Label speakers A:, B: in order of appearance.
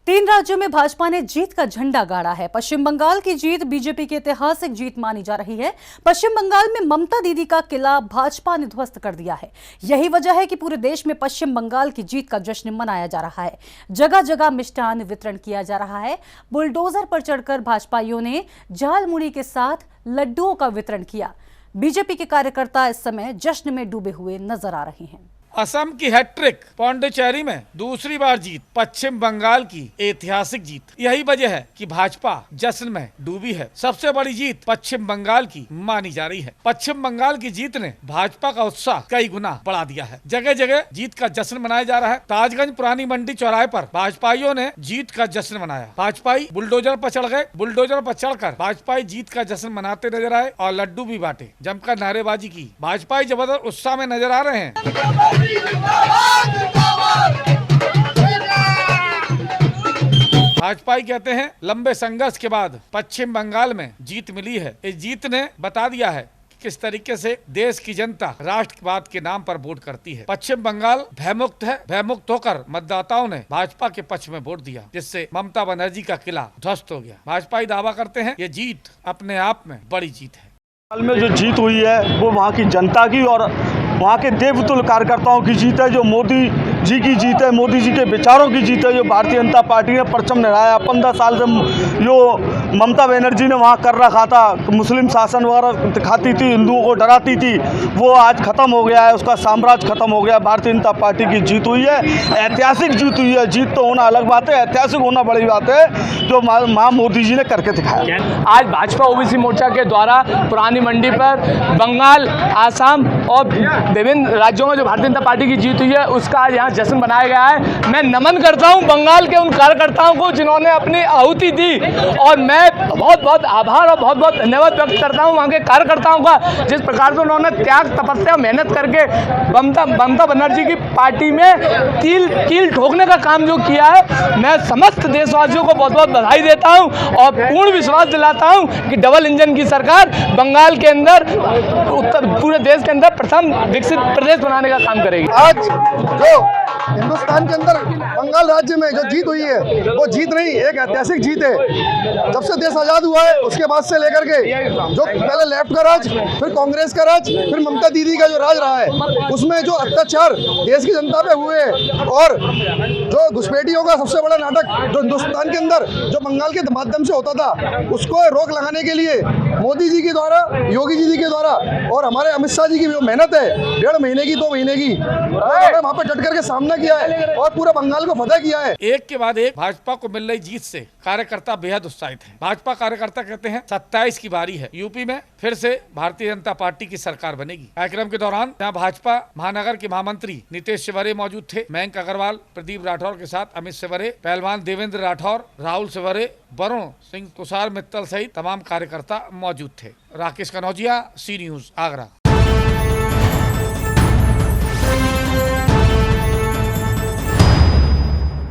A: तीन राज्यों में भाजपा ने जीत का झंडा गाड़ा है। पश्चिम बंगाल की जीत बीजेपी की ऐतिहासिक जीत मानी जा रही है। पश्चिम बंगाल में ममता दीदी का किला भाजपा ने ध्वस्त कर दिया है। यही वजह है कि पूरे देश में पश्चिम बंगाल की जीत का जश्न मनाया जा रहा है। जगह जगह मिष्टान वितरण किया जा रहा है। बुलडोजर पर चढ़कर भाजपाइयों ने झालमुड़ी के साथ लड्डुओं का वितरण किया। बीजेपी के कार्यकर्ता इस समय जश्न में डूबे हुए नजर आ रहे हैं।
B: असम की हैट्रिक, पौंडीचेरी में दूसरी बार जीत, पश्चिम बंगाल की ऐतिहासिक जीत। यही वजह है कि भाजपा जश्न में डूबी है। सबसे बड़ी जीत पश्चिम बंगाल की मानी जा रही है। पश्चिम बंगाल की जीत ने भाजपा का उत्साह कई गुना बढ़ा दिया है। जगह जगह जीत का जश्न मनाया जा रहा है। ताजगंज पुरानी मंडी चौराहे पर भाजपाइयों ने जीत का जश्न मनाया। भाजपाई बुलडोजर पर चढ़ गए। बुलडोजर पर चढ़कर भाजपाई जीत का जश्न मनाते नजर आए और लड्डू भी बांटे, जमकर नारेबाजी की। भाजपाई जबरदस्त उत्साह में नजर आ रहे हैं। भाजपाई कहते हैं लंबे संघर्ष के बाद पश्चिम बंगाल में जीत मिली है। इस जीत ने बता दिया है कि किस तरीके से देश की जनता राष्ट्रवाद के नाम पर वोट करती है। पश्चिम बंगाल भयमुक्त है। भयमुक्त होकर मतदाताओं ने भाजपा के पक्ष में वोट दिया, जिससे ममता बनर्जी का किला ध्वस्त हो गया। भाजपाई दावा करते हैं ये जीत अपने आप में बड़ी जीत है।
C: में जो जीत हुई है वो वहाँ की जनता की और वहाँ के देवतुल्य कार्यकर्ताओं की जीत है। जो मोदी जी की जीत है, मोदी जी के विचारों की जीत है। जो भारतीय जनता पार्टी ने परचम लहराया 15 साल से, जो ममता बनर्जी ने वहाँ कर रखा था, मुस्लिम शासन वगैरह दिखाती थी, हिंदुओं को डराती थी, वो आज खत्म हो गया है। उसका साम्राज्य खत्म हो गया। भारतीय जनता पार्टी की जीत हुई है, ऐतिहासिक जीत हुई है। जीत तो होना अलग बात है, ऐतिहासिक होना बड़ी बात है, जो माँ मोदी जी ने करके दिखाया।
D: आज भाजपा ओबीसी मोर्चा के द्वारा पुरानी मंडी पर बंगाल, आसाम और विभिन्न राज्यों में जो भारतीय जनता पार्टी की जीत हुई है उसका आज यहाँ जश्न मनाया गया है। मैं नमन करता हूँ बंगाल के उन कार्यकर्ताओं को जिन्होंने अपनी आहुति दी, और मैं बहुत बहुत आभार और बहुत बहुत धन्यवाद व्यक्त करता हूँ वहाँ के कार्यकर्ताओं का, जिस प्रकार से उन्होंने त्याग, तपस्या, मेहनत करके ममता बनर्जी की पार्टी में कील ठोकने का काम जो किया है। मैं समस्त देशवासियों को बहुत बहुत बधाई देता हूँ और पूर्ण विश्वास दिलाता हूँ कि डबल इंजन की सरकार बंगाल के अंदर, पूरे देश के अंदर प्रथम विकसित प्रदेश बनाने का काम करेगी।
E: आज जो हिंदुस्तान के अंदर बंगाल राज्य में जो जीत हुई है वो जीत नहीं, एक ऐतिहासिक जीत है। जब से देश आज़ाद हुआ है उसके बाद से लेकर के जो पहले लेफ्ट का राज, फिर कांग्रेस का राज, फिर ममता दीदी का जो राज रहा है, उसमें जो अत्याचार देश की जनता पे हुए हैं और जो घुसपैठियों का सबसे बड़ा नाटक जो हिंदुस्तान के अंदर जो बंगाल के माध्यम से होता था, उसको रोक लगाने के लिए मोदी जी के द्वारा, योगी जी के द्वारा और हमारे अमित शाह जी की जो मेहनत है 1.5 महीने की, 2 महीने की, वहाँ पे डट करके सामना किया है और पूरा बंगाल को फतह किया है।
B: एक के बाद एक भाजपा को मिल रही जीत से कार्यकर्ता बेहद उत्साहित हैं। भाजपा कार्यकर्ता कहते हैं 27 की बारी है, यूपी में फिर से भारतीय जनता पार्टी की सरकार बनेगी। कार्यक्रम के दौरान यहाँ भाजपा महानगर के महामंत्री नीतीश शिवरे मौजूद थे। मयंक अग्रवाल, प्रदीप राठौर के साथ अमित शिवरे, पहलवान देवेंद्र राठौर, राहुल शिवरे, वरुण सिंह, तुषार मित्तल सहित तमाम कार्यकर्ता मौजूद थे। राकेश कनौजिया, सी न्यूज, आगरा।